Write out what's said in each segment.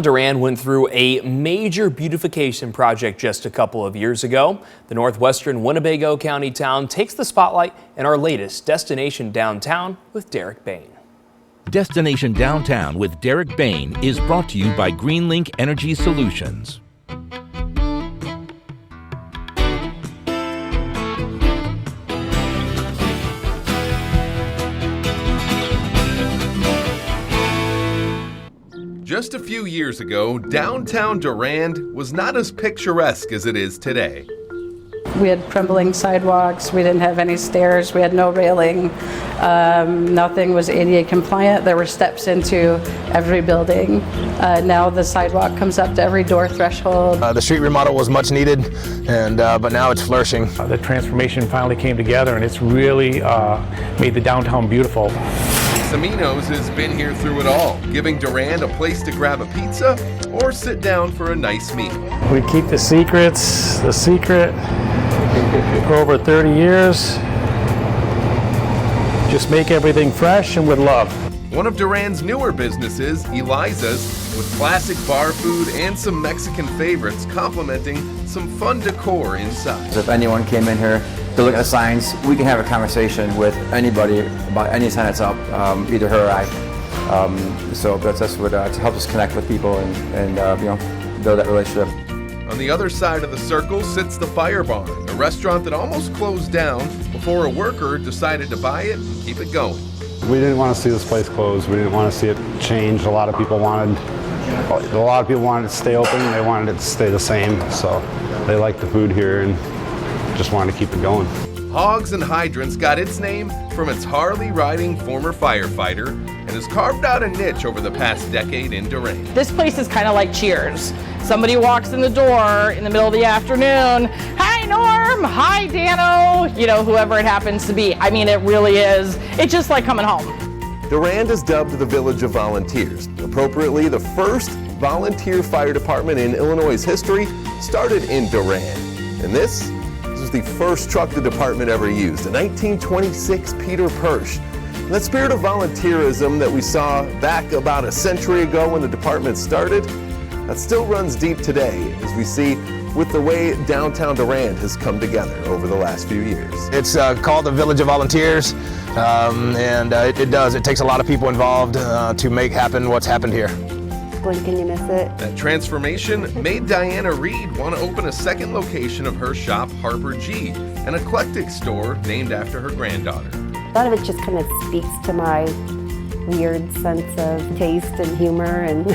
Durand went through a major beautification project just a couple of years ago. The northwestern Winnebago County town takes the spotlight in our latest Destination Downtown with Derek Bayne. Destination Downtown with Derek Bayne is brought to you by GreenLink Energy Solutions. Just a few years ago, downtown Durand was not as picturesque as it is today. We had crumbling sidewalks, we didn't have any stairs, we had no railing, nothing was ADA compliant. There were steps into every building. Now the sidewalk comes up to every door threshold. The street remodel was much needed, but now it's flourishing. The transformation finally came together, and it's really made the downtown beautiful. Samino's has been here through it all, giving Durand a place to grab a pizza or sit down for a nice meal. We keep the secrets, the secret, for over 30 years. Just make everything fresh and with love. One of Durand's newer businesses, Eliza's, with classic bar food and some Mexican favorites, complementing some fun decor inside. If anyone came in here to look at the signs, we can have a conversation with anybody about any sign that's up, either her or I. So that's what to help us connect with people and build that relationship. On the other side of the circle sits the Fire Barn, a restaurant that almost closed down before a worker decided to buy it and keep it going. We didn't want to see this place closed. We didn't want to see it change. A lot of people wanted it to stay open. They wanted it to stay the same. So they liked the food here and just wanted to keep it going. Hogs and Hydrants got its name from its Harley-riding former firefighter and has carved out a niche over the past decade in Durand. This place is kind of like Cheers. Somebody walks in the door in the middle of the afternoon, "Hi Norm, hi Dano," whoever it happens to be. I mean, it really is. It's just like coming home. Durand is dubbed the Village of Volunteers. Appropriately, the first volunteer fire department in Illinois' history started in Durand. And this was the first truck the department ever used, a 1926 Peter Persch. And that spirit of volunteerism that we saw back about a century ago when the department started, that still runs deep today, as we see with the way downtown Durand has come together over the last few years. It's called the Village of Volunteers, and it takes a lot of people involved to make happen what's happened here. Blink and you miss it. That transformation made Diana Reed want to open a second location of her shop, Harper G, an eclectic store named after her granddaughter. A lot of it just kind of speaks to my weird sense of taste and humor and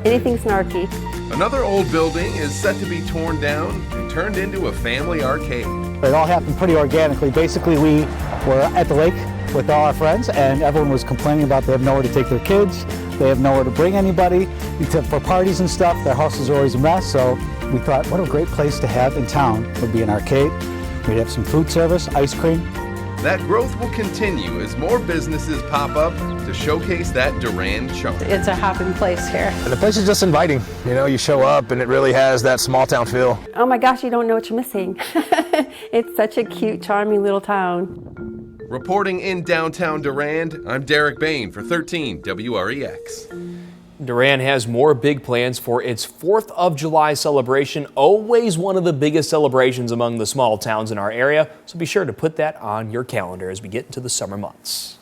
anything snarky. Another old building is set to be torn down and turned into a family arcade. It all happened pretty organically. Basically, we were at the lake with all our friends, and everyone was complaining about they have nowhere to take their kids, they have nowhere to bring anybody for parties and stuff. Their house is always a mess, so we thought, what a great place to have in town would be an arcade. We'd have some food service, ice cream. That growth will continue as more businesses pop up to showcase that Durand charm. It's a hopping place here. And the place is just inviting. You show up and it really has that small town feel. Oh my gosh, you don't know what you're missing. It's such a cute, charming little town. Reporting in downtown Durand, I'm Derek Bayne for 13 WREX. Durand has more big plans for its 4th of July celebration, always one of the biggest celebrations among the small towns in our area, so be sure to put that on your calendar as we get into the summer months.